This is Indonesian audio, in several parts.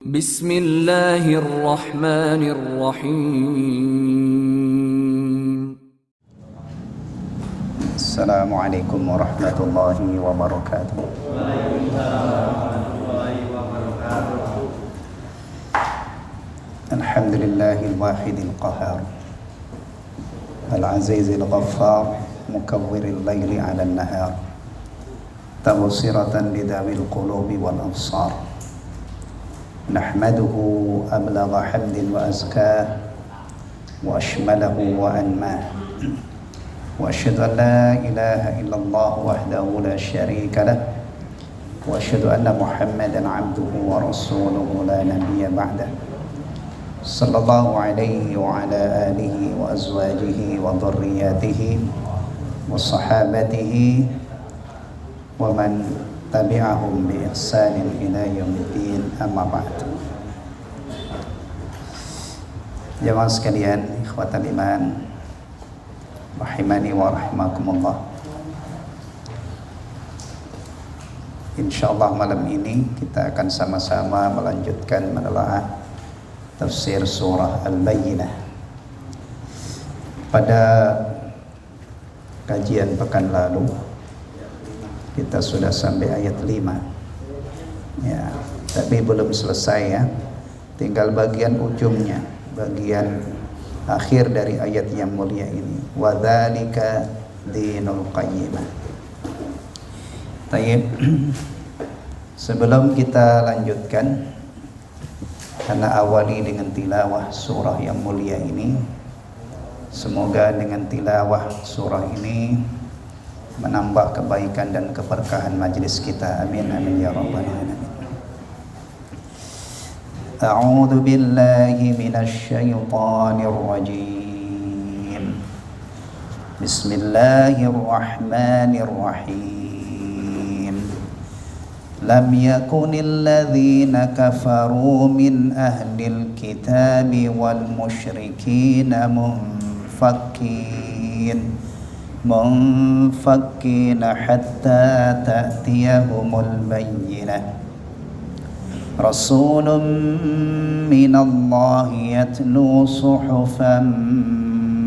Bismillahirrahmanirrahim. Assalamualaikum warahmatullahi wabarakatuh. Alhamdulillahil wahidil qahar, al-azizil ghaffar, mukawwiril laili 'alan nahar, tawsiratan lidawil qulubi wal absar. Nahmaduhu ablagha hamdin wa azkah wa ashmalahu wa anmah. Wa asyhadu an la ilaha illallah wahdahu la syarika lah wa asyhadu anna Muhammadan 'abduhu wa rasuluhu la nabiyya ba'dah. Sallallahu alaihi wa ala alihi wa azwajihi wa dhurriyyatihi wa sahabatihi wa man tabi'ahum bi ihsanin ila yaumiddin, amma ba'd. Jamaah sekalian, ikhwatal iman, rahimani wa rahimakumullah. Insyaallah malam ini kita akan sama-sama melanjutkan menelaah tafsir surah Al-Bayyinah. Pada kajian pekan lalu kita sudah sampai ayat 5 ya, tapi belum selesai ya, tinggal bagian ujungnya, bagian akhir dari ayat yang mulia ini, wa dzalika dinul qayyimah. Baik, sebelum kita lanjutkan, karena awali dengan tilawah surah yang mulia ini, semoga dengan tilawah surah ini menambah kebaikan dan keberkahan majlis kita. Amin amin ya rabbal alamin. A'udzu billahi minasy syaithanir rajim. Bismillahirrahmanirrahim. Lam yakunil ladzina kafaru min ahlil kitabi wal musyrikin munfakkin hatta ta'tiyahumul bayyinah. Rasulun minallahi yatlu suhufan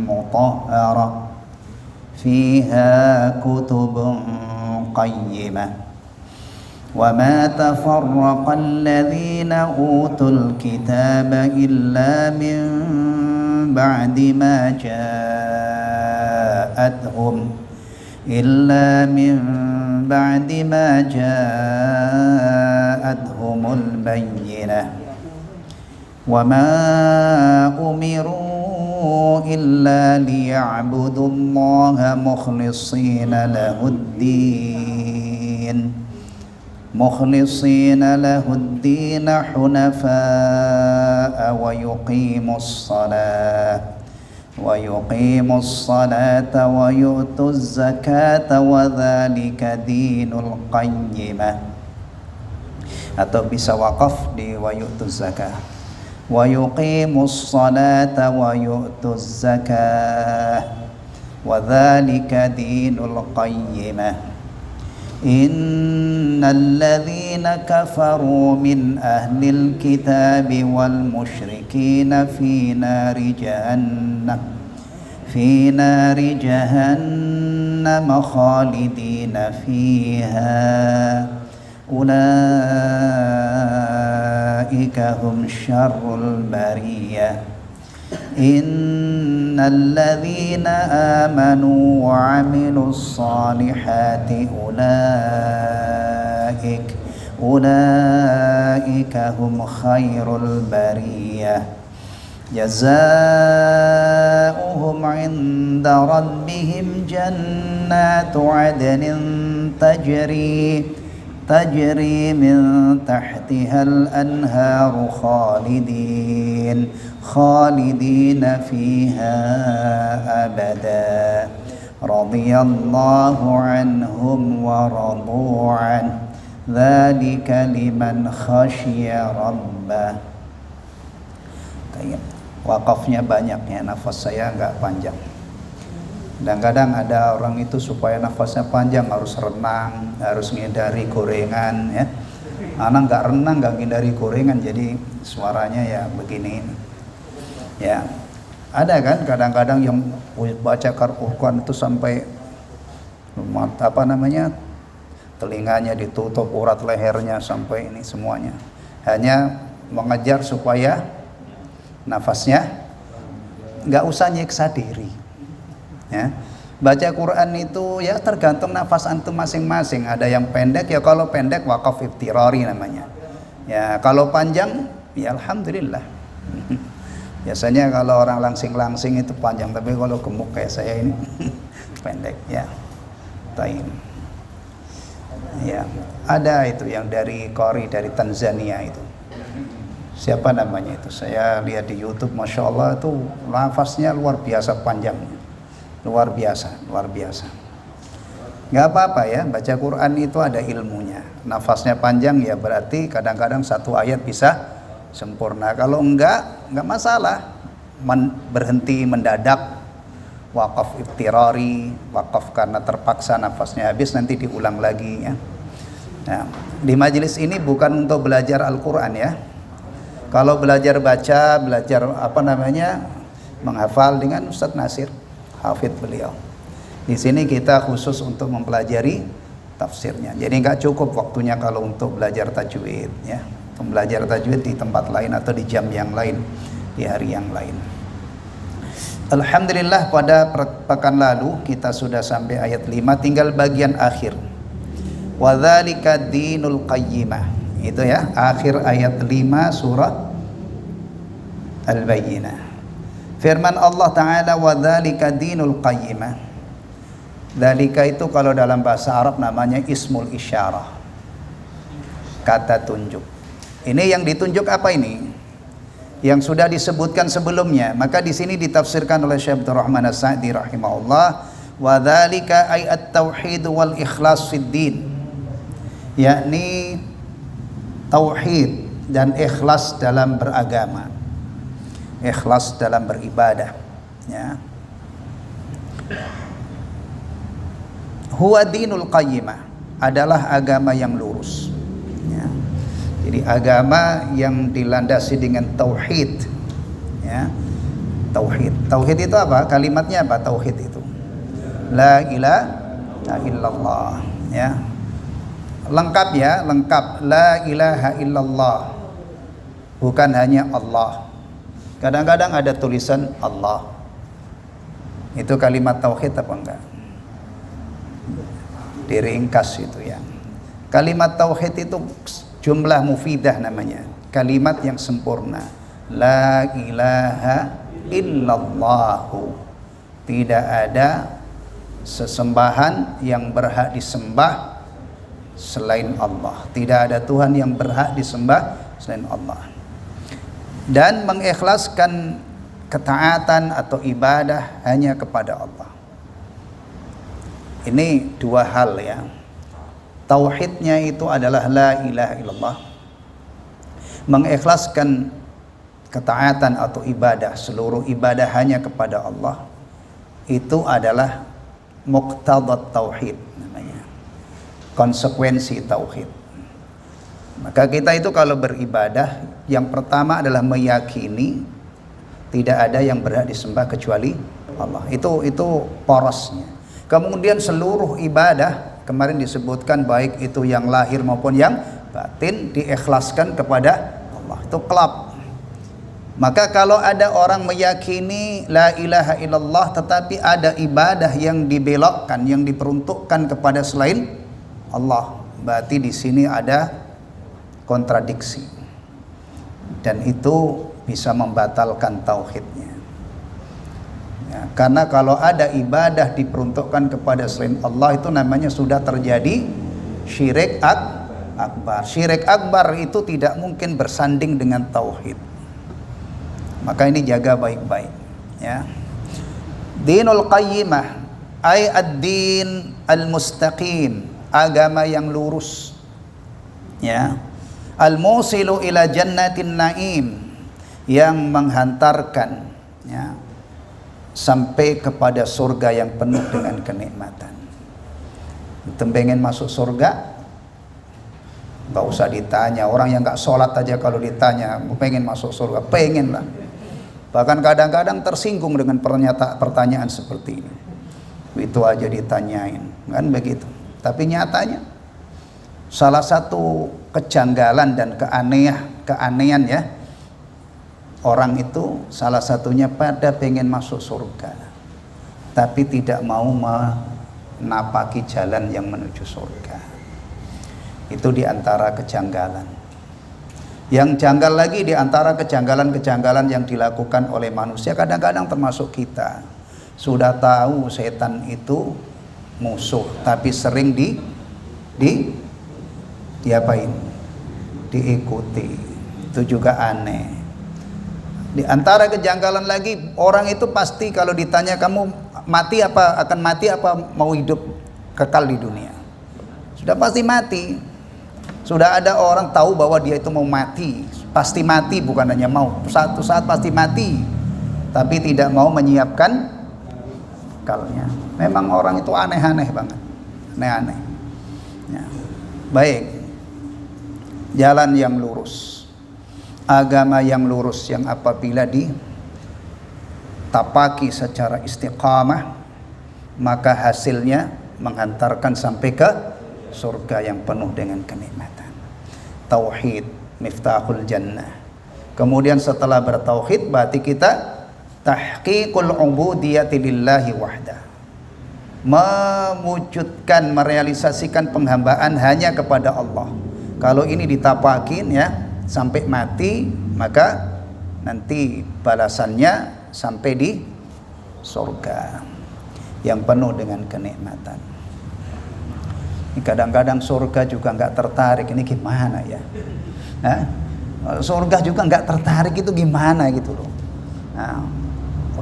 mutahharah fiha kutubun qayyimah. وَمَا تَفَرَّقَ الَّذِينَ أُوتُوا الْكِتَابَ إِلَّا مِنْ بَعْدِ مَا جَاءَتْهُمُ الْبَيِّنَةُ وَمَا أُمِرُوا إِلَّا لِيَعْبُدُوا اللَّهَ مُخْلِصِينَ له الدين حنفاء ويقيموا الصلاة ويؤتوا الزكاة وذلك دين القيمة. Atau bisa waqaf di wa yu'tuz zakah, wa yuqimus salata wa yu'tuz zakah wa dzalika dinul qayyimah. Innal ladzina kafaru min ahlil kitabi wal musyrikin fi nari jahannam khalidina fiha ulaika hum syarrul bariyah. Innal ladzina amanu wa 'amilus salihati ulaika hum khairul bariyah. Jazaohum 'inda rabbihim jannatu 'adnin tajri min tahtihal anharu khalidina fiha abada. Radiyallahu anhum wa radu an. Dzalika liman khasyiya rabbah. Wakafnya banyak ya, nafas saya agak panjang. Kadang-kadang ada orang itu supaya nafasnya panjang harus renang, harus menghindari gorengan ya. Anak nggak renang, nggak hindari gorengan, jadi suaranya ya begini. Ya, ada kan kadang-kadang yang baca Quran itu sampai apa namanya, telinganya ditutup, urat lehernya sampai ini semuanya. Hanya mengejar supaya nafasnya nggak usah nyiksa diri. Ya. Baca Quran itu ya tergantung nafas antum masing-masing. Ada yang pendek, ya kalau pendek wakaf iftirari namanya. Ya kalau panjang ya alhamdulillah. Biasanya kalau orang langsing-langsing itu panjang, tapi kalau gemuk kayak saya ini pendek ya. Taim. Ya, ada itu yang dari Qori dari Tanzania itu. Siapa namanya itu? Saya lihat di YouTube, masya Allah itu nafasnya luar biasa panjangnya. Luar biasa. Nggak apa-apa ya, baca Quran itu ada ilmunya. Nafasnya panjang ya berarti kadang-kadang satu ayat bisa sempurna. Kalau enggak masalah. Berhenti mendadak, wakaf iftirari, wakaf karena terpaksa nafasnya habis, nanti diulang lagi ya. Nah, di majelis ini bukan untuk belajar Al-Quran ya. Kalau belajar baca, belajar apa namanya, menghafal dengan Ustadz Nasir, hafidh beliau. Di sini kita khusus untuk mempelajari tafsirnya. Jadi nggak cukup waktunya kalau untuk belajar tajwid ya. Untuk belajar tajwid di tempat lain atau di jam yang lain, di hari yang lain. Alhamdulillah pada pekan lalu kita sudah sampai ayat 5, tinggal bagian akhir. Wa dzalika dinul qayyimah. Itu ya, akhir ayat 5 surah Al-Bayyinah. Firman Allah Ta'ala, wa dzalika dinul qayyimah. Dzalika itu kalau dalam bahasa Arab namanya ismul isyarah, kata tunjuk. Ini yang ditunjuk apa ini? Yang sudah disebutkan sebelumnya. Maka di sini ditafsirkan oleh Syekh Abdul Rahman As-Sa'di rahimahullah, wa dzalika ay at-tauhid wal ikhlas fid din, yakni tauhid dan ikhlas dalam beragama, ikhlas dalam beribadah ya. Huwa dinul qayyimah, adalah agama yang lurus ya. Jadi agama yang dilandasi dengan tauhid ya. Tauhid itu apa? Kalimatnya apa tauhid itu? La ilaha illallah ya. Lengkap ya, lengkap. La ilaha illallah, bukan hanya Allah. Kadang-kadang ada tulisan Allah. Itu kalimat tauhid apa enggak? Diringkas itu ya. Kalimat tauhid itu jumlah mufidah namanya, kalimat yang sempurna. La ilaha illallahu, tidak ada sesembahan yang berhak disembah selain Allah, tidak ada Tuhan yang berhak disembah selain Allah. Dan mengikhlaskan ketaatan atau ibadah hanya kepada Allah. Ini dua hal ya. Tauhidnya itu adalah la ilaha illallah, mengikhlaskan ketaatan atau ibadah, seluruh ibadah hanya kepada Allah. Itu adalah muqtadat tauhid namanya, konsekuensi tauhid. Maka kita itu kalau beribadah, yang pertama adalah meyakini tidak ada yang berhak disembah kecuali Allah. Itu porosnya. Kemudian seluruh ibadah kemarin disebutkan, baik itu yang lahir maupun yang batin, diikhlaskan kepada Allah. Itu kelab. Maka kalau ada orang meyakini la ilaha illallah tetapi ada ibadah yang dibelokkan, yang diperuntukkan kepada selain Allah, berarti di sini ada kontradiksi. Dan itu bisa membatalkan tauhidnya. Ya, karena kalau ada ibadah diperuntukkan kepada selain Allah, itu namanya sudah terjadi syirik akbar. Syirik akbar itu tidak mungkin bersanding dengan tauhid. Maka ini jaga baik-baik ya. Dinul qayyimah ay ad-din al-mustaqim, agama yang lurus ya. Al-musilu ila jannatin naim, yang menghantarkan ya sampai kepada surga yang penuh dengan kenikmatan. Pengen masuk surga, Gak usah ditanya, orang yang gak sholat aja kalau ditanya pengen masuk surga, pengen lah. Bahkan kadang-kadang tersinggung dengan pertanyaan seperti ini. Itu aja ditanyain, kan begitu. Tapi nyatanya salah satu kejanggalan dan keanehan ya, orang itu salah satunya pada pengen masuk surga, tapi tidak mau menapaki jalan yang menuju surga. Itu diantara kejanggalan. Yang janggal lagi diantara kejanggalan-kejanggalan yang dilakukan oleh manusia, kadang-kadang termasuk kita, sudah tahu setan itu musuh, tapi sering diapain? Diikuti. Itu juga aneh. Di antara kejanggalan lagi, orang itu pasti kalau ditanya kamu akan mati apa mau hidup kekal di dunia, sudah pasti mati. Sudah ada orang tahu bahwa dia itu mau mati, pasti mati, bukan hanya mau, satu saat pasti mati, tapi tidak mau menyiapkan kekalnya. Memang orang itu aneh-aneh banget, aneh-aneh ya. Baik, jalan yang lurus, agama yang lurus, yang apabila ditapaki secara istiqamah, maka hasilnya menghantarkan sampai ke surga yang penuh dengan kenikmatan. Tauhid miftahul jannah. Kemudian setelah bertauhid, berarti kita tahqiqul ubudiyati lillahi wahda, mewujudkan, merealisasikan penghambaan hanya kepada Allah. Kalau ini ditapakin ya sampai mati, maka nanti balasannya sampai di surga yang penuh dengan kenikmatan. Kadang-kadang surga juga nggak tertarik, ini gimana ya? Surga juga nggak tertarik, itu gimana gitu loh. Nah,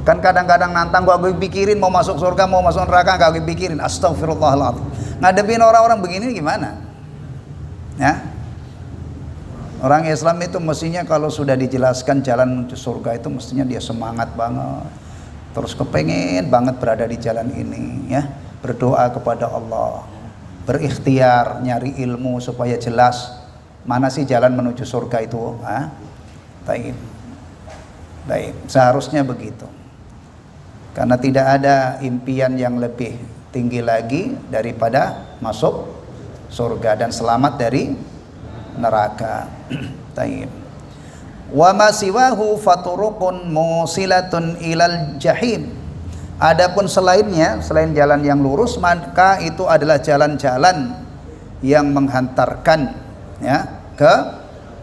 kan kadang-kadang nantang, gua pikirin mau masuk surga mau masuk neraka, nggak gue pikirin. Astagfirullahaladzim. Ngadepin orang-orang begini gimana? Ya, orang Islam itu mestinya kalau sudah dijelaskan jalan menuju surga itu mestinya dia semangat banget, terus kepengen banget berada di jalan ini ya, berdoa kepada Allah, berikhtiar, nyari ilmu supaya jelas mana sih jalan menuju surga itu. Baik, seharusnya begitu, karena tidak ada impian yang lebih tinggi lagi daripada masuk surga dan selamat dari neraka. Taib. Wa ma siwahu faturuqun musilatun ilal jahim. Adapun selainnya, selain jalan yang lurus, maka itu adalah jalan-jalan yang menghantarkan ya ke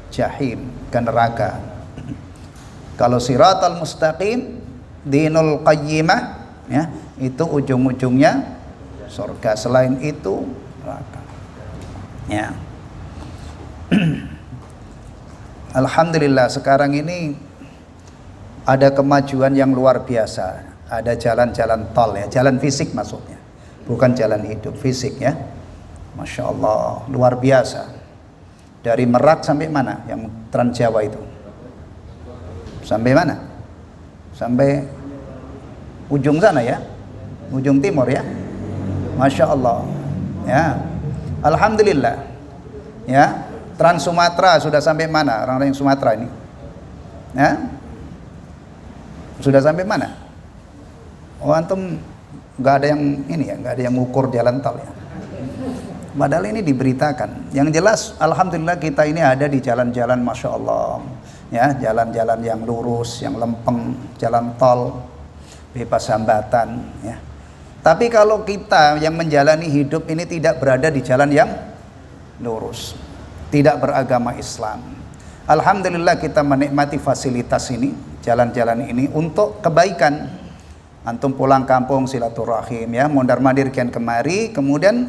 jahim, ke neraka. Kalau siratal mustaqim, dinul qayyimah ya, itu ujung-ujungnya surga. Selain itu neraka. Ya. Alhamdulillah sekarang ini ada kemajuan yang luar biasa. Ada jalan-jalan tol ya, jalan fisik maksudnya, bukan jalan hidup, fisik ya. Masya Allah, luar biasa. Dari Merak sampai mana? Yang Trans Jawa itu sampai mana? Sampai ujung sana ya, ujung timur ya. Masya Allah ya. Alhamdulillah ya. Trans Sumatera sudah sampai mana? Orang-orang yang Sumatera ini ya, sudah sampai mana? Oh, antum nggak ada yang ini ya, nggak ada yang ngukur jalan tol ya. Padahal ini diberitakan. Yang jelas, alhamdulillah kita ini ada di jalan-jalan, masya Allah, ya, jalan-jalan yang lurus, yang lempeng, jalan tol, bebas hambatan, ya. Tapi kalau kita yang menjalani hidup ini tidak berada di jalan yang lurus, tidak beragama Islam, alhamdulillah kita menikmati fasilitas ini, jalan-jalan ini untuk kebaikan. Antum pulang kampung silaturahim ya, mondar-mandir kian kemari, kemudian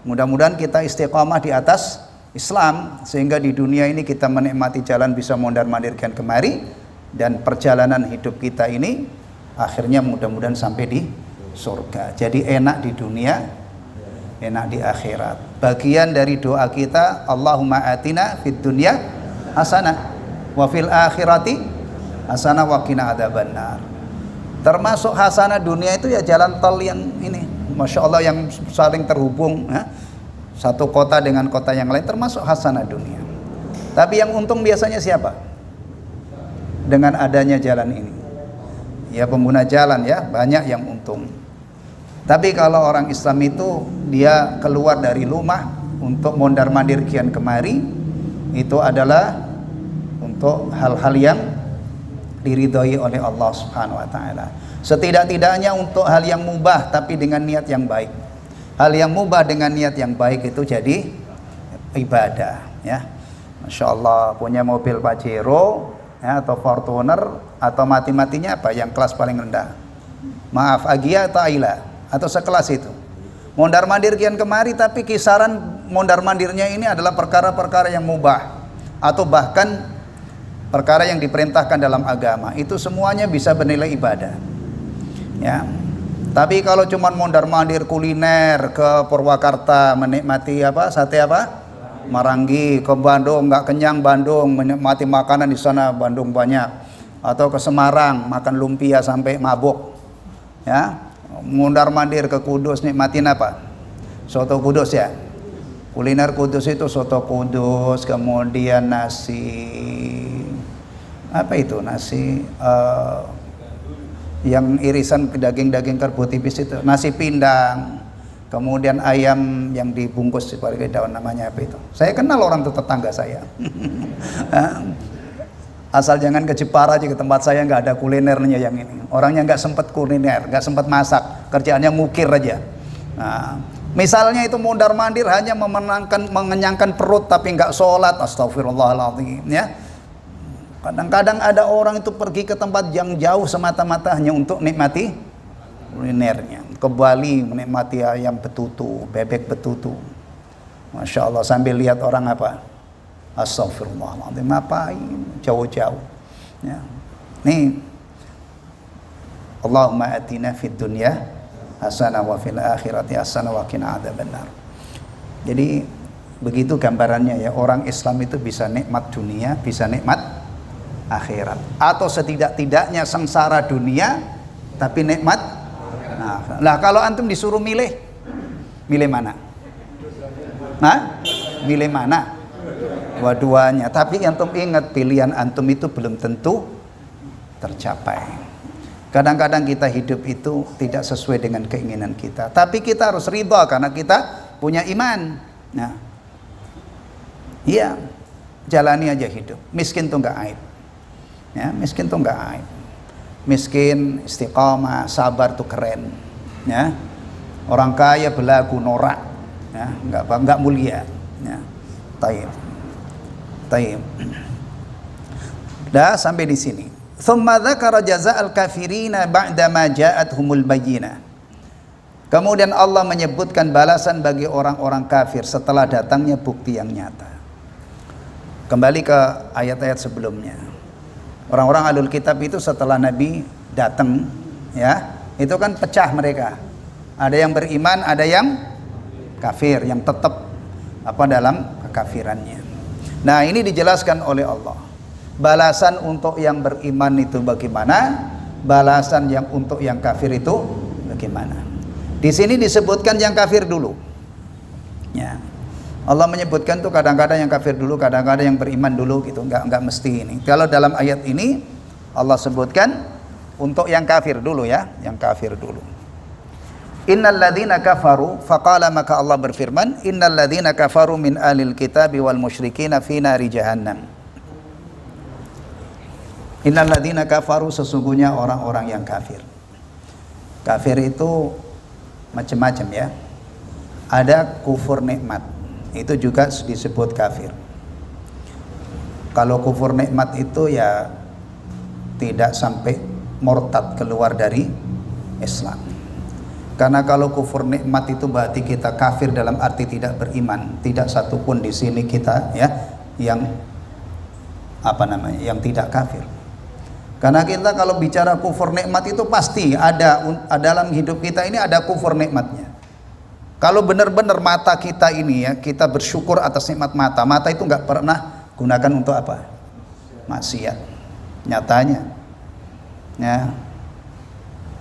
mudah-mudahan kita istiqamah di atas Islam sehingga di dunia ini kita menikmati jalan bisa mondar-mandir kian kemari, dan perjalanan hidup kita ini akhirnya mudah-mudahan sampai di surga. Jadi enak di dunia, enak di akhirat. Bagian dari doa kita, Allahumma atina fid dunya hasanah wa fil akhirati hasanah wa qina adzabannar. Termasuk hasanah dunia itu ya jalan tol yang ini, masya Allah, yang saling terhubung ya. satu kota dengan kota yang lain, termasuk hasanah dunia. Tapi yang untung biasanya siapa? Dengan adanya jalan ini, ya pengguna jalan ya, banyak yang untung. Tapi kalau orang Islam itu dia keluar dari rumah untuk mondar-mandir kian kemari, itu adalah untuk hal-hal yang diridhoi oleh Allah Subhanahu wa taala. Setidak-tidaknya untuk hal yang mubah tapi dengan niat yang baik. Hal yang mubah dengan niat yang baik itu jadi ibadah, ya. Masya Allah, punya mobil Pajero ya, atau Fortuner, atau mati-matinya apa yang kelas paling rendah, maaf, Agia atau Ayla, atau sekelas itu, mondar-mandir kian kemari, tapi kisaran mondar-mandirnya ini adalah perkara-perkara yang mubah atau bahkan perkara yang diperintahkan dalam agama. Itu semuanya bisa bernilai ibadah, ya. Tapi kalau cuma mondar-mandir kuliner ke Purwakarta menikmati apa, sate apa, Marangi, ke Bandung nggak kenyang Bandung, menikmati makanan di sana Bandung banyak, atau ke Semarang makan lumpia sampai mabuk, ya. Mondar-mandir ke Kudus nikmatin apa, soto Kudus ya, kuliner Kudus itu soto Kudus, kemudian nasi apa itu, nasi yang irisan daging-daging kerbau tipis itu, nasi pindang, kemudian ayam yang dibungkus sebagai daun, namanya apa itu, saya kenal orang tetangga saya. Asal jangan ke Jepara aja, ke tempat saya nggak ada kulinernya yang ini, orangnya nggak sempat kuliner, nggak sempat masak, kerjaannya mukir aja. Nah, misalnya itu mondar-mandir hanya mengenyangkan perut tapi nggak sholat, astagfirullahaladzim, ya. Kadang-kadang ada orang itu pergi ke tempat yang jauh semata-mata hanya untuk nikmati kulinernya. Ke Bali menikmati ayam betutu, bebek betutu, Masya Allah, sambil lihat orang apa, astagfirullahaladzim, ngapain jauh-jauh, ya. Nih, Allahumma atina fid dunya hasanah wa fil akhirati hasanah wa qina adzabannar. Jadi begitu gambarannya ya, orang Islam itu bisa nikmat dunia, bisa nikmat akhirat, atau setidak-tidaknya sengsara dunia tapi nikmat. Nah, kalau antum disuruh milih mana? Nah, milih mana? Dua-duanya. Tapi antum ingat, pilihan antum itu belum tentu tercapai. Kadang-kadang kita hidup itu tidak sesuai dengan keinginan kita, tapi kita harus ridha karena kita punya iman. Nah, iya, jalani aja hidup. Miskin tuh nggak aib. Ya, miskin tuh nggak aib. Miskin istiqamah, sabar tuh keren, ya. Orang kaya belagu norak, ya, nggak mulia, ya. Taib. Dah sampai di sini. Tsumma dzakara jazaa'al kafirina ba'da ma ja'atuhumul bayyinah. Kemudian Allah menyebutkan balasan bagi orang-orang kafir setelah datangnya bukti yang nyata. Kembali ke ayat-ayat sebelumnya. Orang-orang ahlul kitab itu setelah Nabi datang, ya, itu kan pecah mereka. Ada yang beriman, ada yang kafir, yang tetap apa dalam kekafirannya. Nah, ini dijelaskan oleh Allah. Balasan untuk yang beriman itu bagaimana? Balasan yang untuk yang kafir itu bagaimana? Di sini disebutkan yang kafir dulu. Ya. Allah menyebutkan tuh kadang-kadang yang kafir dulu, kadang-kadang yang beriman dulu gitu, enggak mesti ini. Kalau dalam ayat ini Allah sebutkan untuk yang kafir dulu, ya, yang kafir dulu. Innal ladzina kafaru, faqala, maka Allah berfirman, innal ladzina kafaru min ahlil kitabi wal musyrikina fi nari jahannam. Innal ladzina kafaru, sesungguhnya orang-orang yang kafir. Kafir itu macam-macam, ya. Ada kufur nikmat, itu juga disebut kafir. Kalau kufur nikmat itu ya tidak sampai murtad, keluar dari Islam. Karena kalau kufur nikmat itu berarti kita kafir dalam arti tidak beriman. Tidak satupun di sini kita, ya, yang apa namanya, yang tidak kafir. Karena kita kalau bicara kufur nikmat itu pasti ada dalam hidup kita ini ada kufur nikmatnya. Kalau benar-benar mata kita ini, ya, kita bersyukur atas nikmat mata. Mata itu nggak pernah gunakan untuk apa? Maksiat. Nyatanya, ya.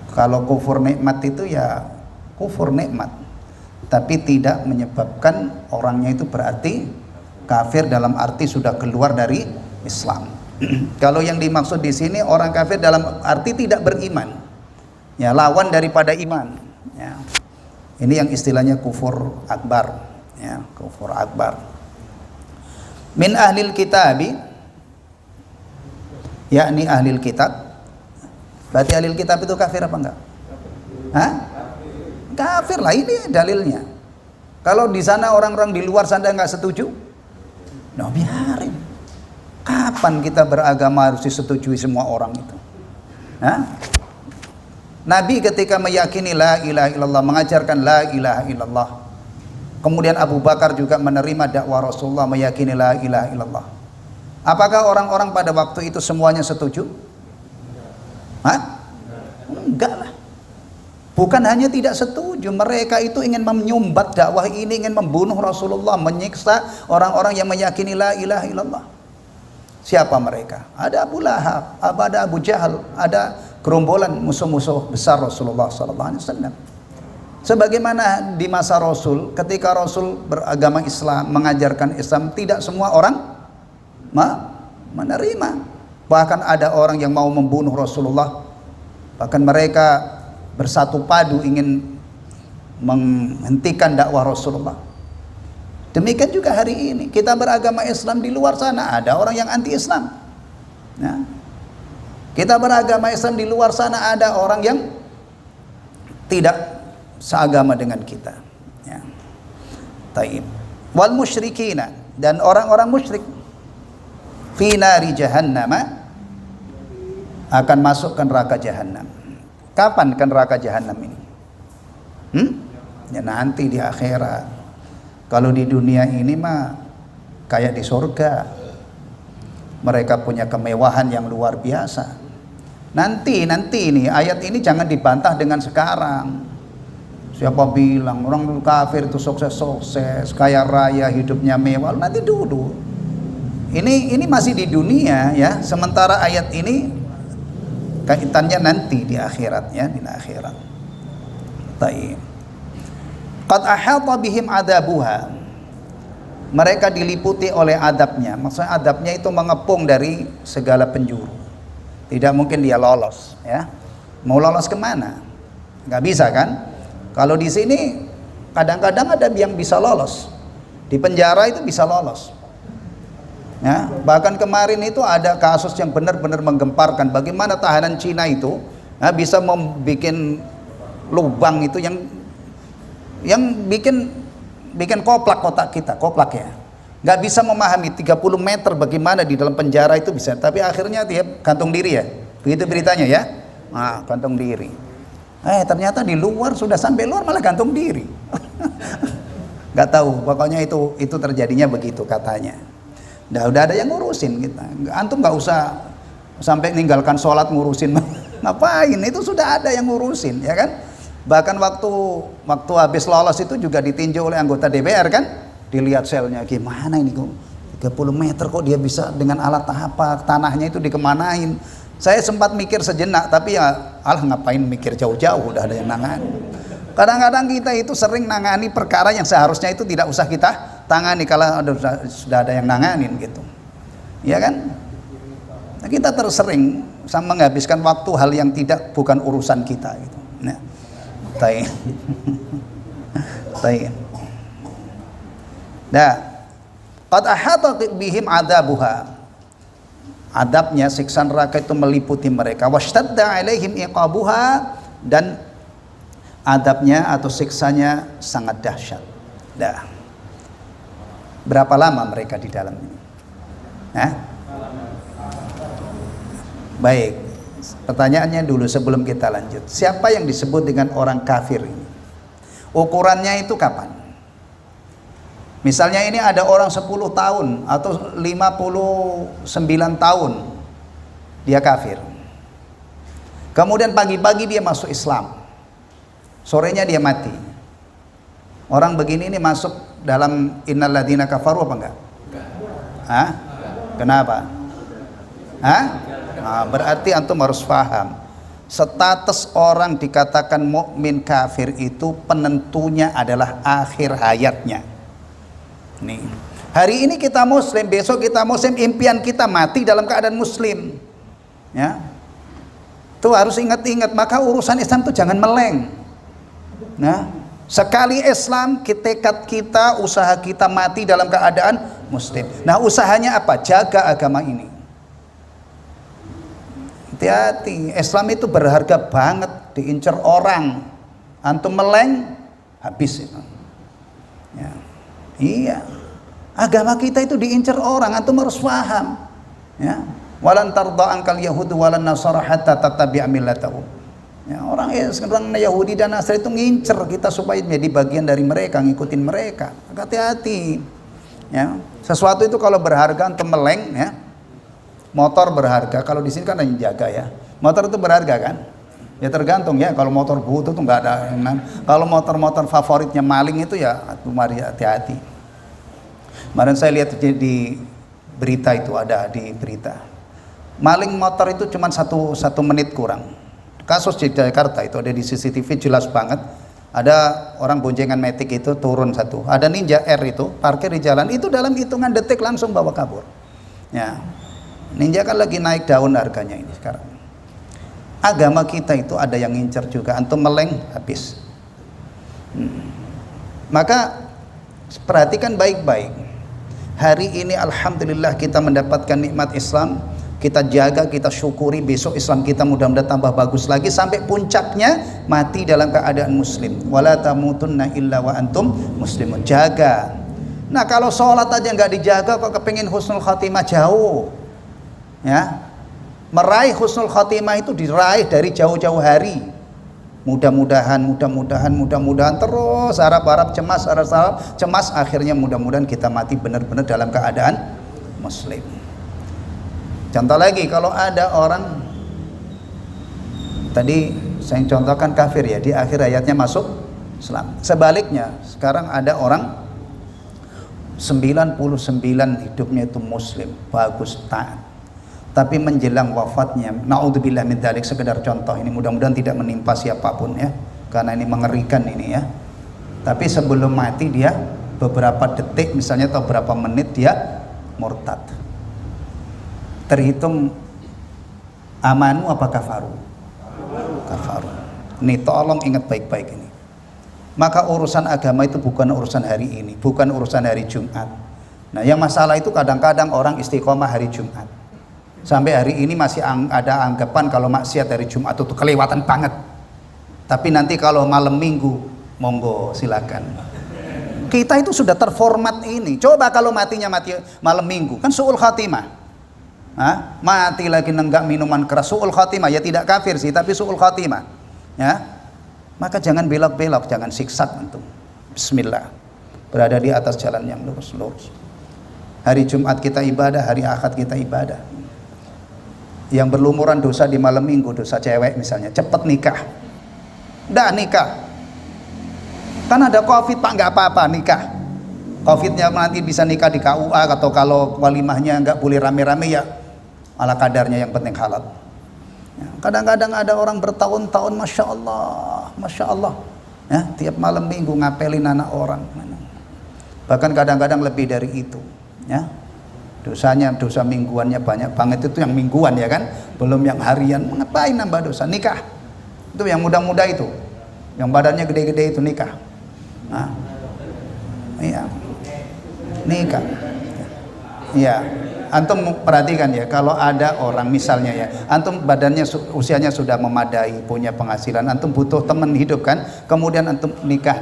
Kalau kufur nikmat itu ya kufur nikmat. tapi tidak menyebabkan orangnya itu berarti kafir dalam arti sudah keluar dari Islam. Kalau yang dimaksud di sini orang kafir dalam arti tidak beriman, ya, lawan daripada iman, ya. Ini yang istilahnya kufur akbar, ya, kufur akbar. Min ahlil kitabi, yakni ahlil kitab. Berarti ahlil kitab itu kafir apa enggak? Hah? Kafir lah, ini dalilnya. Kalau di sana orang-orang di luar sana nggak setuju, nah biarin. Kapan kita beragama harus disetujui semua orang itu? Hah? Nabi ketika meyakini la ilaha illallah, mengajarkan la ilaha illallah. Kemudian Abu Bakar juga menerima dakwah Rasulullah, meyakini la ilaha illallah. Apakah orang-orang pada waktu itu semuanya setuju? Hah? Enggak lah. Bukan hanya tidak setuju, mereka itu ingin menyumbat dakwah ini, ingin membunuh Rasulullah, menyiksa orang-orang yang meyakini la ilaha illallah. Siapa mereka? Ada Abu Lahab, ada Abu Jahal, ada gerombolan musuh-musuh besar Rasulullah SAW. Sebagaimana di masa Rasul, ketika Rasul beragama Islam, mengajarkan Islam, tidak semua orang menerima. Bahkan ada orang yang mau membunuh Rasulullah, bahkan mereka bersatu padu ingin menghentikan dakwah Rasulullah. Demikian juga hari ini kita beragama Islam, di luar sana ada orang yang anti Islam. Nah, kita beragama Islam, di luar sana ada orang yang tidak seagama dengan kita. Ya. Taib. Wal musyrikina, dan orang-orang musyrik fi nari jahannama, akan masuk ke neraka jahanam. Kapan ke neraka jahanam ini? Ya nanti di akhirat. Kalau di dunia ini mah kayak di surga. Mereka punya kemewahan yang luar biasa. Nanti ini ayat ini jangan dibantah dengan sekarang. Siapa bilang orang kafir itu sukses, kaya raya, hidupnya mewah? Nanti dulu. Ini masih di dunia, ya. Sementara ayat ini kaitannya nanti di akhirat, ya, di akhirat. Taib. Qad ahata bihim adabuha. Mereka diliputi oleh adabnya. Maksudnya adabnya itu mengepung dari segala penjuru. Tidak mungkin dia lolos, ya. Mau lolos kemana? Nggak bisa kan? Kalau di sini kadang-kadang ada yang bisa lolos. Di penjara itu bisa lolos. Ya, bahkan kemarin itu ada kasus yang benar-benar menggemparkan, bagaimana tahanan Cina itu bisa membuat lubang itu yang bikin koplak kotak kita, koplak, ya. Nggak bisa memahami 30 meter bagaimana di dalam penjara itu bisa, tapi akhirnya dia gantung diri, ya. Begitu beritanya, ya. Nah, gantung diri. Ternyata di luar, sudah sampai luar malah gantung diri. Nggak tahu, pokoknya itu terjadinya begitu katanya. Udah ada yang ngurusin kita. Antum nggak usah sampai meninggalkan sholat ngurusin. Ngapain? Itu sudah ada yang ngurusin, ya kan? Bahkan waktu habis lolos itu juga ditinjau oleh anggota DPR, kan? Dilihat selnya, gimana ini kok 30 meter kok dia bisa dengan alat apa, tanahnya itu dikemanain. Saya sempat mikir sejenak, tapi ya ngapain mikir jauh-jauh, udah ada yang nangani. Kadang-kadang kita itu sering nangani perkara yang seharusnya itu tidak usah kita tangani kalau sudah ada yang nanganin gitu, ya kan? Nah, kita tersering menghabiskan waktu hal yang bukan urusan kita gitu. Nah, Nah, qad ahata bihim adabuha. Adabnya, siksa neraka itu meliputi mereka. Washtadda alaihim iqabuha, dan adabnya atau siksanya sangat dahsyat. Nah, berapa lama mereka di dalam ini? Baik, pertanyaannya dulu sebelum kita lanjut. Siapa yang disebut dengan orang kafir ini? Ukurannya itu kapan? Misalnya ini ada orang 10 tahun atau 59 tahun dia kafir. Kemudian pagi-pagi dia masuk Islam, sorenya dia mati. Orang begini ini masuk dalam innal ladzina kafaru apa enggak? Kenapa? Berarti antum harus paham status orang dikatakan mukmin kafir itu penentunya adalah akhir hayatnya. Nih, hari ini kita muslim, besok kita muslim, impian kita mati dalam keadaan muslim. Ya. Itu harus ingat-ingat, maka urusan Islam itu jangan meleng. Nah, sekali Islam, tekad kita, usaha kita mati dalam keadaan muslim. Nah, usahanya apa? Jaga agama ini. Hati-hati, Islam itu berharga banget, diincar orang. Antum meleng, habis itu. Ya. Iya, agama kita itu diincar orang, antum harus paham. Ya. Walan tarda ankal yahudu walan nasara hatta tattabi'a millatahum. Ya, orang Yahudi dan Nasrani itu ngincer kita supaya menjadi bagian dari mereka, ngikutin mereka. Hati-hati. Ya, sesuatu itu kalau berharga antum meleng, ya. Motor berharga, kalau di sini kan yang jaga ya. Motor itu berharga kan? Ya tergantung ya. Kalau motor butut itu nggak ada. Kalau motor-motor favoritnya maling itu ya, mari hati-hati. Kemarin saya lihat di berita itu, ada di berita. Maling motor itu cuma satu menit kurang. Kasus di Jakarta itu ada di CCTV jelas banget. Ada orang boncengan Matic itu turun satu. Ada Ninja R itu parkir di jalan, itu dalam hitungan detik langsung bawa kabur. Ya. Ninja kan lagi naik daun harganya ini sekarang. Agama kita itu ada yang ngincer juga. Antum meleng habis. Maka perhatikan baik-baik. Hari ini alhamdulillah kita mendapatkan nikmat Islam. Kita jaga, kita syukuri, besok Islam kita mudah-mudahan tambah bagus lagi sampai puncaknya mati dalam keadaan muslim. Wala tamutunna illa wa antum muslimun. Jaga. Nah, kalau sholat aja nggak dijaga kok kepengin husnul khatimah jauh. Ya. Meraih husnul khatimah itu diraih dari jauh-jauh hari. Mudah-mudahan terus harap-harap cemas, akhirnya mudah-mudahan kita mati benar-benar dalam keadaan muslim. Contoh lagi, kalau ada orang tadi saya contohkan kafir ya, di akhir hayatnya masuk Islam. Sebaliknya, sekarang ada orang 99 hidupnya itu muslim, bagus, taat. Tapi menjelang wafatnya, naudzubillah min dzalik, sekedar contoh ini, mudah-mudahan tidak menimpa siapapun ya, karena ini mengerikan ini ya. Tapi sebelum mati dia beberapa detik misalnya atau beberapa menit dia murtad. Terhitung amanu apa kafaru? Kafaru. Ini tolong ingat baik-baik ini. Maka urusan agama itu bukan urusan hari ini, bukan urusan hari Jumat. Nah, yang masalah itu kadang-kadang orang istiqomah hari Jumat. Sampai hari ini masih ada anggapan kalau maksiat hari Jumat itu kelewatan banget. Tapi nanti kalau malam Minggu, monggo silakan. Kita itu sudah terformat ini. Coba kalau matinya mati malam Minggu, kan su'ul khatimah. Mati lagi nenggak minuman keras, su'ul khatimah, ya tidak kafir sih tapi su'ul khatimah ya. Maka jangan belok-belok, jangan siksak antum. Bismillah, berada di atas jalan yang lurus. Hari Jumat kita ibadah, hari Ahad kita ibadah. Yang berlumuran dosa di malam Minggu, dosa cewek misalnya, cepet nikah. Dah nikah, kan ada Covid pak, nggak apa-apa nikah. Covidnya nanti bisa nikah di KUA, atau kalau walimahnya nggak boleh rame-rame ya ala kadarnya, yang penting halal. Ya, kadang-kadang ada orang bertahun-tahun, masya Allah, ya, tiap malam Minggu ngapelin anak orang. Bahkan kadang-kadang lebih dari itu. Ya, dosanya, dosa mingguannya banyak banget, itu yang mingguan ya kan, belum yang harian. Ngapain nambah dosa? Nikah. Itu yang muda-muda itu, yang badannya gede-gede itu nikah. Nah, iya, nikah. Iya. Antum perhatikan ya, kalau ada orang misalnya ya, antum badannya usianya sudah memadai, punya penghasilan, antum butuh teman hidup kan, kemudian antum nikah.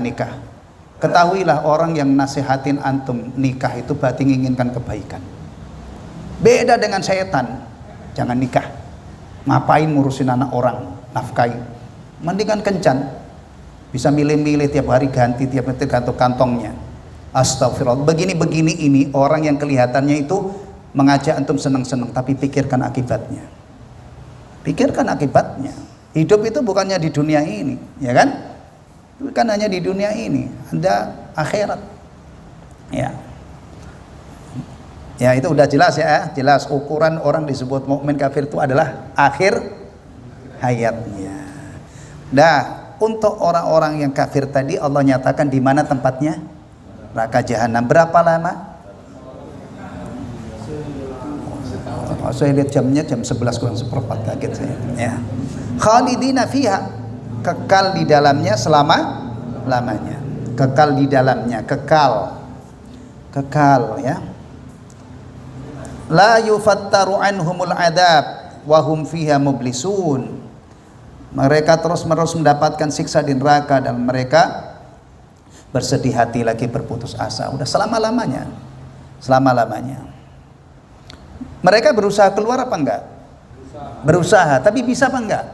Ketahuilah orang yang nasihatin antum nikah itu berarti menginginkan kebaikan. Beda dengan setan. Jangan nikah. Ngapain ngurusin anak orang, nafkahi. Mendingan kencan. Bisa milih-milih tiap hari ganti, tiap detik gantung kantongnya. Astagfirullah. Begini-begini ini orang yang kelihatannya itu mengajak antum senang-senang, tapi pikirkan akibatnya. Pikirkan akibatnya. Hidup itu bukannya di dunia ini, ya kan? Bukan hanya di dunia ini, ada akhirat. Ya. Ya, itu udah jelas ya, jelas ukuran orang disebut mukmin kafir itu adalah akhir hayatnya. Nah, untuk orang-orang yang kafir tadi Allah nyatakan di mana tempatnya? Neraka jahanam. Berapa lama? Oh, saya lihat jamnya jam 11 kurang seperempat, kaget saya. Ya. Khalidina fiha, kekal di dalamnya selama-lamanya. Kekal di dalamnya, kekal ya. La yufattaru anhumul adab wa hum fiha mublisun. Mereka terus-menerus mendapatkan siksa di neraka dan mereka bersedih hati lagi, berputus asa. Udah selama-lamanya. Mereka berusaha keluar apa enggak? Berusaha, tapi bisa apa enggak?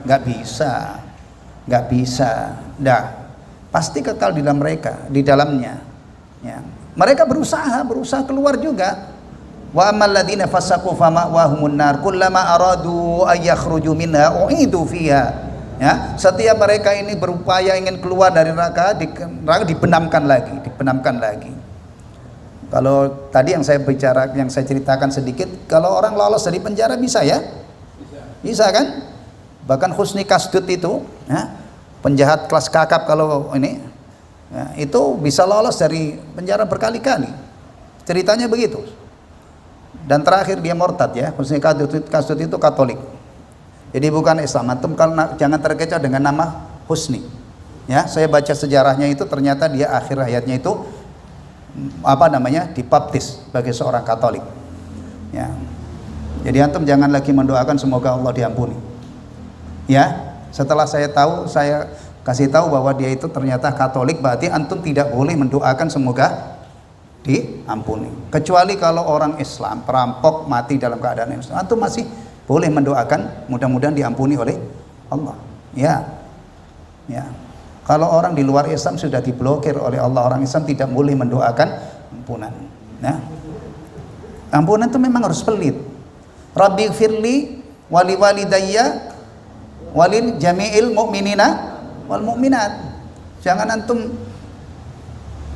Enggak bisa. Dah, pasti kekal di dalam mereka, di dalamnya. Ya. Mereka berusaha keluar juga. Wa ammal ladzina fasaqu fama'wahumun nar kullama aradu ay yakhruju minha u'idu fiha. Ya, setiap mereka ini berupaya ingin keluar dari neraka, dibenamkan lagi. Kalau tadi yang saya ceritakan sedikit, kalau orang lolos dari penjara bisa ya? Bisa kan? Bahkan Husni Kasdut itu, ya, penjahat kelas kakap kalau ini, ya, itu bisa lolos dari penjara berkali-kali. Ceritanya begitu. Dan terakhir dia murtad ya. Husni Kasdut itu Katolik. Jadi bukan Islam. Antum jangan terkecoh dengan nama Husni. Ya, saya baca sejarahnya itu ternyata dia akhir hayatnya itu dibaptis sebagai seorang Katolik. Ya. Jadi antum jangan lagi mendoakan semoga Allah diampuni. Ya, setelah saya kasih tahu bahwa dia itu ternyata Katolik, berarti antum tidak boleh mendoakan semoga diampuni. Kecuali kalau orang Islam perampok mati dalam keadaan Islam, antum masih boleh mendoakan mudah-mudahan diampuni oleh Allah. Ya. Kalau orang di luar Islam sudah diblokir oleh Allah, orang Islam tidak boleh mendoakan ampunan. Nah, ampunan itu memang harus pelit. Rabbi firli wali walidayya walil jami'il mu'minina wal mu'minat. Jangan antum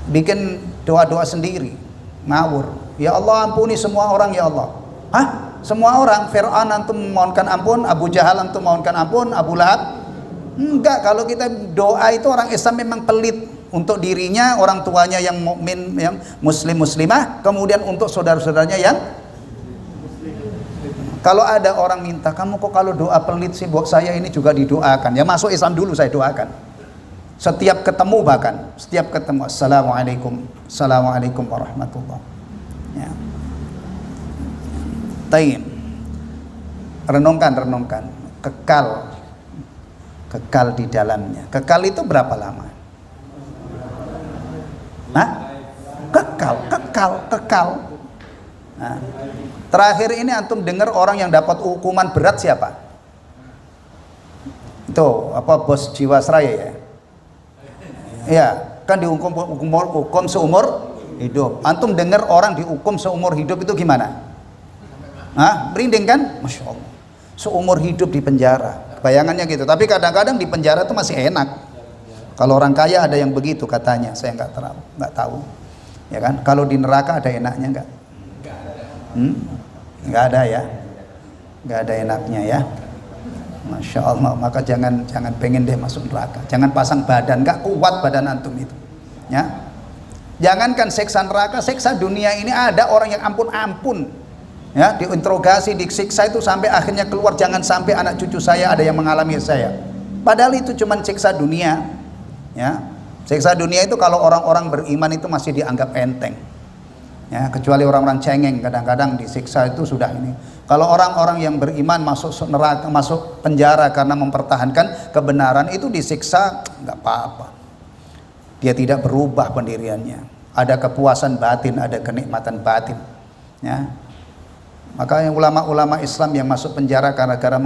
bikin doa-doa sendiri, ngawur. Ya Allah ampuni semua orang ya Allah. Hah? Semua orang? Fir'aun antum mohonkan ampun, Abu Jahal antum mohonkan ampun, Abu Lahab? Enggak, kalau kita doa itu orang Islam memang pelit untuk dirinya, orang tuanya yang mukmin, yang muslimah, kemudian untuk saudara-saudaranya yang kalau ada orang minta, kamu kok kalau doa pelit sih, buat saya ini juga didoakan. Ya masuk Islam dulu saya doakan. Setiap ketemu Assalamualaikum warahmatullahi. Ya. Taim. Renungkan. Kekal di dalamnya. Kekal itu berapa lama? Hah? Kekal. Nah, terakhir ini antum dengar orang yang dapat hukuman berat siapa? Itu bos Jiwasraya ya? Ya, kan dihukum seumur hidup. Antum dengar orang dihukum seumur hidup itu gimana? Hah? Merinding kan? Masya Allah. Seumur hidup di penjara. Bayangannya gitu. Tapi kadang-kadang di penjara itu masih enak. Kalau orang kaya ada yang begitu katanya. Saya nggak tahu. Ya kan? Kalau di neraka ada enaknya nggak? Nggak ada ya. Nggak ada enaknya ya. Masya Allah. Maka jangan pengen deh masuk neraka. Jangan pasang badan. Nggak kuat badan antum itu. Ya. Jangankan seksa neraka, seksa dunia ini ada orang yang ampun-ampun. Ya, diinterogasi, disiksa itu sampai akhirnya keluar, jangan sampai anak cucu saya ada yang mengalami saya. Padahal itu cuma siksa dunia. Ya, siksa dunia itu kalau orang-orang beriman itu masih dianggap enteng. Ya, kecuali orang-orang cengeng kadang-kadang disiksa itu sudah ini. Kalau orang-orang yang beriman masuk neraka, masuk penjara karena mempertahankan kebenaran itu disiksa nggak apa-apa. Dia tidak berubah pendiriannya. Ada kepuasan batin, ada kenikmatan batin. Ya. Maka yang ulama-ulama Islam yang masuk penjara gara-gara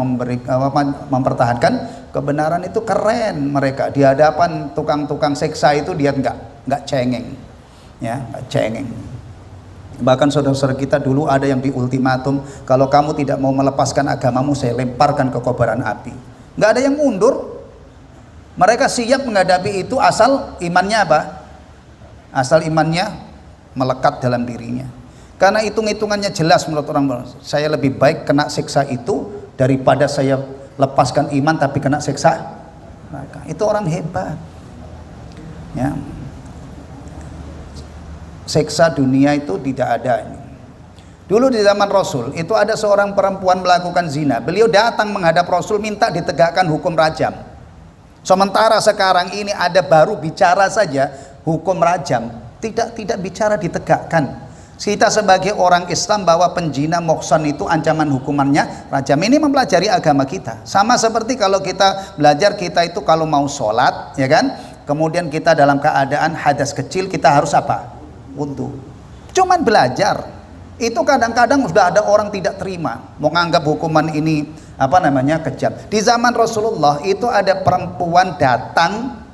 mempertahankan kebenaran itu keren mereka. Di hadapan tukang-tukang seksa itu dia nggak cengeng. Ya, nggak cengeng. Bahkan saudara-saudara kita dulu ada yang diultimatum, kalau kamu tidak mau melepaskan agamamu saya lemparkan ke kobaran api. Nggak ada yang mundur. Mereka siap menghadapi itu asal imannya apa? Asal imannya melekat dalam dirinya. Karena hitung-hitungannya jelas menurut orang, saya lebih baik kena siksa itu daripada saya lepaskan iman tapi kena siksa neraka. Itu orang hebat. Ya. Siksa dunia itu tidak ada. Dulu di zaman Rasul itu ada seorang perempuan melakukan zina. Beliau datang menghadap Rasul minta ditegakkan hukum rajam. Sementara sekarang ini ada baru bicara saja hukum rajam, tidak bicara ditegakkan. Kita sebagai orang Islam bahwa penjina muhsan itu ancaman hukumannya rajam. Ini mempelajari agama kita. Sama seperti kalau kita belajar, kita itu kalau mau sholat, ya kan? Kemudian kita dalam keadaan hadas kecil, kita harus apa? Wudu. Cuman belajar. Itu kadang-kadang sudah ada orang tidak terima, menganggap hukuman ini apa namanya kejam. Di zaman Rasulullah itu ada perempuan datang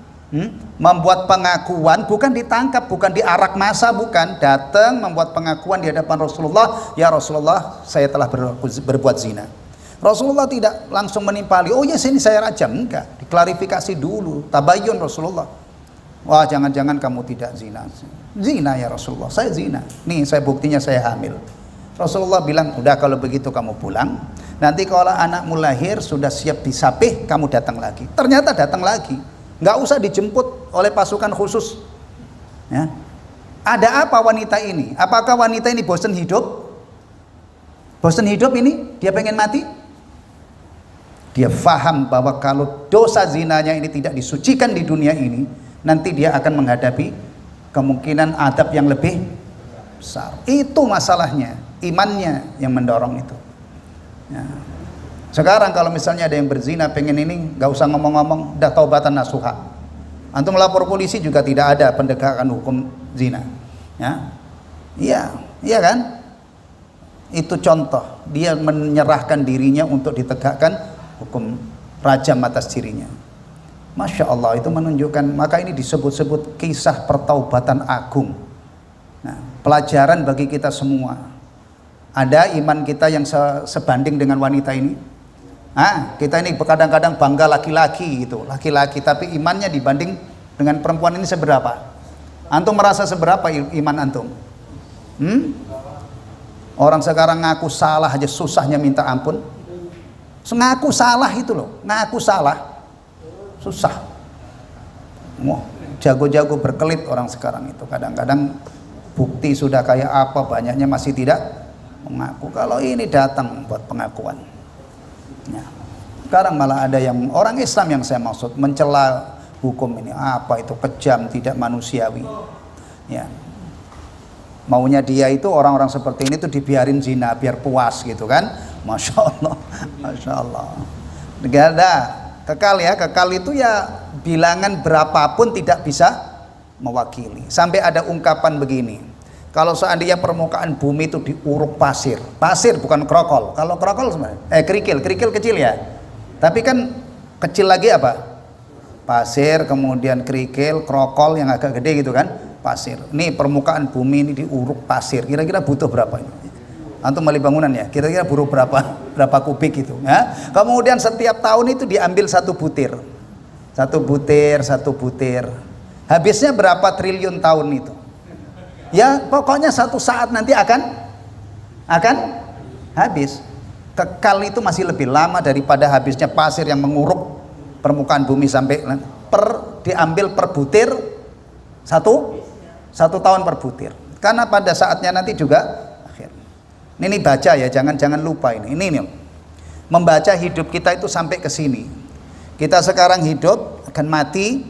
membuat pengakuan, bukan ditangkap, bukan diarak masa, bukan, datang membuat pengakuan di hadapan Rasulullah, ya Rasulullah, saya telah berbuat zina. Rasulullah tidak langsung menimpali, oh ya sini saya rajam, enggak, diklarifikasi dulu, tabayyun Rasulullah. Wah, jangan-jangan kamu tidak zina. Zina ya Rasulullah, saya zina. Nih saya buktinya saya hamil. Rasulullah bilang, udah kalau begitu kamu pulang. Nanti kalau anakmu lahir sudah siap disapih, kamu datang lagi. Ternyata datang lagi. Nggak usah dijemput oleh pasukan khusus. Ya. Ada apa wanita ini? Apakah wanita ini bosan hidup? Bosan hidup ini? Dia pengen mati? Dia faham bahwa kalau dosa zinanya ini tidak disucikan di dunia ini, nanti dia akan menghadapi kemungkinan adab yang lebih besar. Itu masalahnya, imannya yang mendorong itu. Ya. Sekarang kalau misalnya ada yang berzina pengen ini, nggak usah ngomong-ngomong, udah taubatan nasuha. Antum melapor polisi juga tidak ada pendegakan hukum zina. Ya, iya kan? Itu contoh dia menyerahkan dirinya untuk ditegakkan hukum rajam atas dirinya. Masya Allah, itu menunjukkan, maka ini disebut-sebut kisah pertaubatan agung. Nah, pelajaran bagi kita semua. Ada iman kita yang sebanding dengan wanita ini? Kita ini kadang-kadang bangga laki-laki gitu, laki-laki, tapi imannya dibanding dengan perempuan ini seberapa? Antum merasa seberapa iman antum? Orang sekarang ngaku salah aja susahnya minta ampun. Ngaku salah itu loh, ngaku salah susah. Jago-jago berkelit orang sekarang itu, kadang-kadang bukti sudah kayak apa banyaknya masih tidak mengaku. Kalau ini datang buat pengakuan. Ya. Sekarang malah ada yang orang Islam yang saya maksud mencela hukum ini, apa itu kejam, tidak manusiawi. Ya. Maunya dia itu orang-orang seperti ini tuh dibiarin zina biar puas gitu kan. Masya Allah, Masya Allah. Nggak ada kekal ya, kekal itu ya bilangan berapapun tidak bisa mewakili. Sampai ada ungkapan begini, kalau seandainya permukaan bumi itu diuruk pasir, pasir bukan krokol. Kalau krokol sebenarnya, kerikil kecil ya. Tapi kan kecil lagi apa? Pasir, kemudian kerikil, krokol yang agak gede gitu kan, pasir. Ini permukaan bumi ini diuruk pasir. Kira-kira butuh berapa ini? Antum beli bangunan ya. Kira-kira butuh berapa kubik itu? Ya. Kemudian setiap tahun itu diambil satu butir, satu butir. Habisnya berapa triliun tahun itu? Ya pokoknya satu saat nanti akan habis. Kekal itu masih lebih lama daripada habisnya pasir yang menguruk permukaan bumi sampai diambil per butir satu tahun per butir. Karena pada saatnya nanti juga akhir. Ini baca ya, jangan lupa ini membaca hidup kita itu sampai ke sini. Kita sekarang hidup akan mati,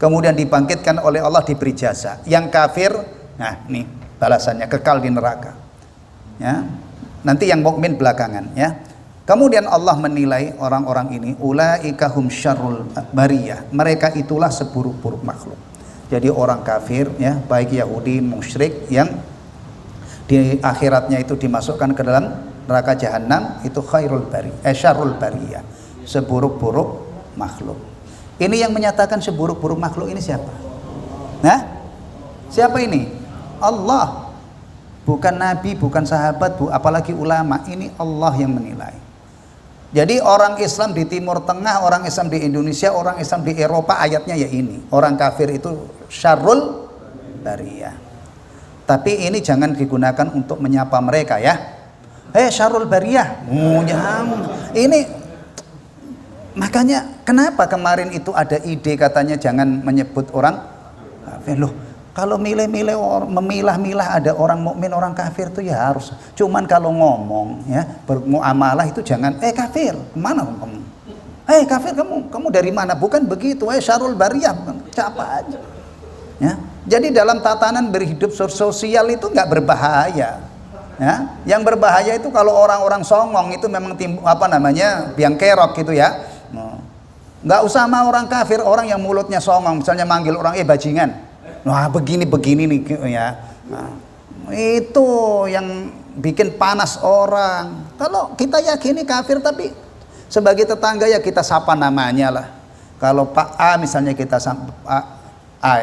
kemudian dibangkitkan oleh Allah diberi jasa. Yang kafir, nah ini balasannya kekal di neraka. Ya, nanti yang mukmin belakangan. Ya, kemudian Allah menilai orang-orang ini, ulaika hum syarrul bariyah. Mereka itulah seburuk-buruk makhluk. Jadi orang kafir, ya, baik Yahudi, musyrik yang di akhiratnya itu dimasukkan ke dalam neraka jahanam, itu syarrul bariyah, seburuk-buruk makhluk. Ini yang menyatakan seburuk-buruk makhluk ini siapa? Nah, siapa ini? Allah, bukan nabi, bukan sahabat, apalagi ulama. Ini Allah yang menilai. Jadi orang Islam di Timur Tengah, orang Islam di Indonesia, orang Islam di Eropa, ayatnya ya ini, orang kafir itu syarrul bariyah. Tapi ini jangan digunakan untuk menyapa mereka ya. Syarrul bariyah, jangan. Ini Makanya kenapa kemarin itu ada ide katanya jangan menyebut orang kafir. Loh, kalau milih-milih memilah-milah ada orang mukmin orang kafir itu ya harus. Cuman kalau ngomong ya bermuamalah itu jangan kafir. Mana kamu? Kafir kamu dari mana? Bukan begitu. Syarul bariyah, siapa aja. Ya. Jadi dalam tatanan berhidup sosial itu nggak berbahaya. Ya. Yang berbahaya itu kalau orang-orang songong itu memang biang kerok gitu ya. Nggak usah sama orang kafir, orang yang mulutnya songong, misalnya manggil orang bajingan. Wah begini nih ya. Nah, itu yang bikin panas orang. Kalau kita yakini kafir tapi sebagai tetangga ya kita sapa namanya lah. Kalau Pak A misalnya kita sapa A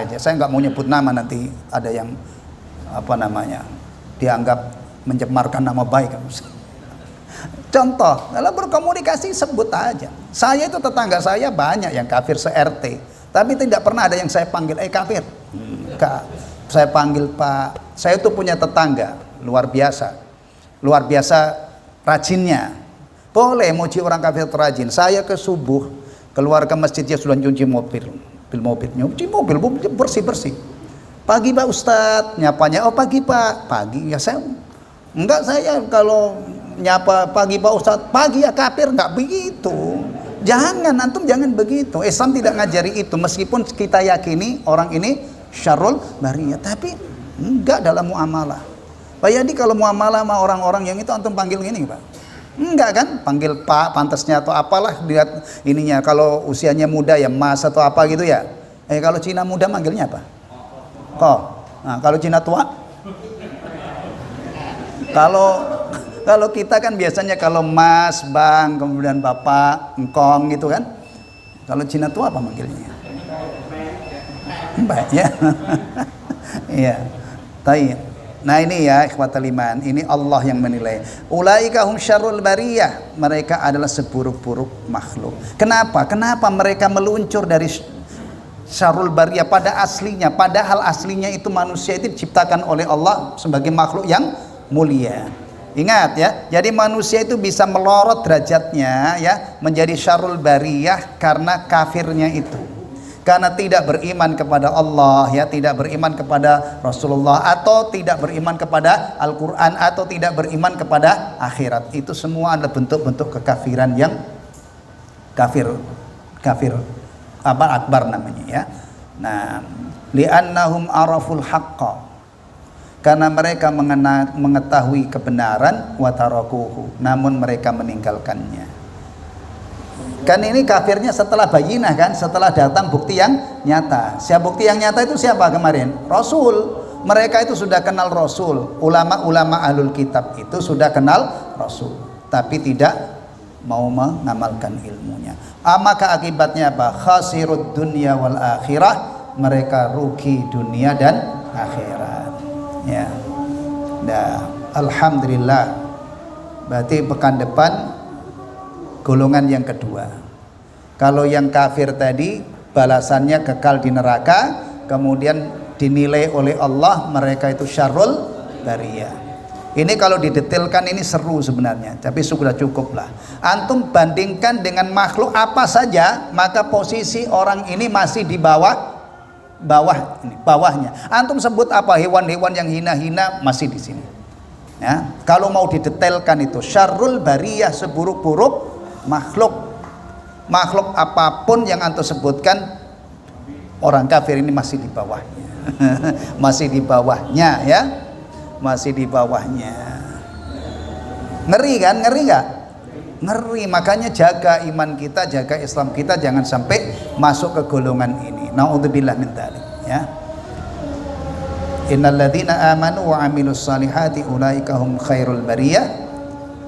aja. Saya nggak mau nyebut nama, nanti ada yang dianggap mencemarkan nama baik. Contoh, kalau berkomunikasi sebut aja. Saya itu tetangga saya banyak yang kafir se-RT, tapi tidak pernah ada yang saya panggil kafir. Saya panggil Pak. Saya itu punya tetangga luar biasa rajinnya. Boleh muji orang kafir terajin. Saya ke subuh keluar ke masjidnya sudah nyuci nyuci mobil bersih. Pagi Pak Ustadz, nyapanya pagi Pak. Pagi ya saya kalau nyapa pagi Pak Ustadz, pagi ya kafir, nggak begitu. Antum jangan begitu. Islam tidak ngajari itu, meskipun kita yakini orang ini syarrul bariyah, tapi enggak dalam muamalah. Pak Yadi kalau muamalah sama orang-orang yang itu antum panggil gini Pak? Enggak kan? Panggil Pak, pantasnya atau apalah, lihat ininya. Kalau usianya muda ya Mas atau apa gitu ya. Kalau Cina muda manggilnya apa? Kok? Nah, kalau Cina tua? Kalau kita kan biasanya kalau Mas, Bang, kemudian Bapak, Engkong gitu kan. Kalau Cina tua apa manggilnya? Mbak ya. Iya. Taib. Nah ini ya ikhwatal iman, ini Allah yang menilai. Ulaika hum syarrul bariyah, mereka adalah seburuk-buruk makhluk. Kenapa? Kenapa mereka meluncur dari syarrul bariyah pada aslinya? Padahal aslinya itu manusia itu diciptakan oleh Allah sebagai makhluk yang mulia. Ingat ya, jadi manusia itu bisa melorot derajatnya ya menjadi syarrul bariyah karena kafirnya itu. Karena tidak beriman kepada Allah ya, tidak beriman kepada Rasulullah, atau tidak beriman kepada Al-Qur'an, atau tidak beriman kepada akhirat. Itu semua adalah bentuk-bentuk kekafiran yang kafir akbar namanya ya. Nah, li'annahum araful haqqa, karena mereka mengetahui kebenaran, wa tarakuhu, namun mereka meninggalkannya. Kan ini kafirnya setelah bayinah kan, setelah datang bukti yang nyata. Siapa bukti yang nyata itu siapa kemarin? Rasul. Mereka itu sudah kenal Rasul. Ulama-ulama ahlul kitab itu sudah kenal Rasul, tapi tidak mau mengamalkan ilmunya. Maka akibatnya apa? Khasirud dunya wal akhirah, mereka rugi dunia dan akhirat. Ya. Nah, alhamdulillah. Berarti pekan depan golongan yang kedua. Kalau yang kafir tadi balasannya kekal di neraka, kemudian dinilai oleh Allah mereka itu syarrul bariyah. Ini kalau didetailkan ini seru sebenarnya, tapi sudah cukup lah. Antum bandingkan dengan makhluk apa saja, maka posisi orang ini masih di bawahnya. Antum sebut apa, hewan-hewan yang hina-hina masih di sini. Ya, kalau mau didetailkan itu syarrul bariyah, seburuk-buruk makhluk apapun yang antum sebutkan, orang kafir ini masih di bawahnya. Masih di bawahnya ya, masih di bawahnya. Ngeri kan? Ngeri nggak? Ngeri. Makanya jaga iman kita, jaga Islam kita, jangan sampai masuk ke golongan ini. Naudzubillah min dzalik ya. Innalladzina amanu wa amilus salihati ulaika hum khairul bariyah.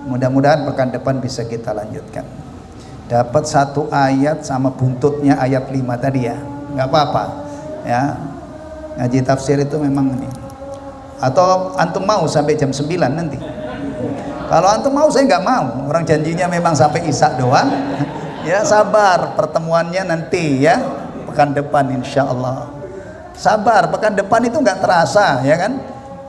Mudah-mudahan pekan depan bisa kita lanjutkan. Dapat satu ayat sama buntutnya ayat 5 tadi ya, nggak apa-apa ya. Ngaji tafsir itu memang ini. Atau antum mau sampai jam 9 nanti? Kalau antum mau, saya nggak mau. Orang janjinya memang sampai isya doang. Ya sabar, pertemuannya nanti ya, pekan depan insya Allah. Sabar, pekan depan itu nggak terasa ya kan.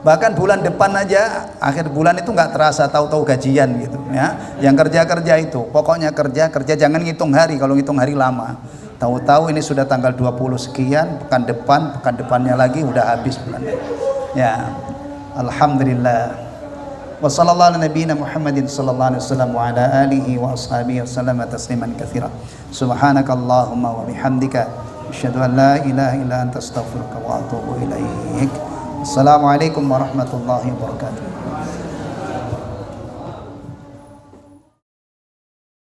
Bahkan bulan depan aja, akhir bulan itu nggak terasa, tahu-tahu gajian gitu ya. Yang kerja itu, pokoknya kerja, jangan ngitung hari. Kalau ngitung hari lama. Tahu-tahu ini sudah tanggal 20 sekian, pekan depannya lagi udah habis bulan. Ya. Alhamdulillah. Wa sallallahu ala nabiyyina Muhammadin sallallahu alaihi wasallam wa ala alihi wa ashabihi wasallam tasliman katsira. Subhanakallahumma wa bihamdika asyhadu an la ilaha illa anta astaghfiruka wa atubu ilaik. Assalamualaikum warahmatullahi wabarakatuh.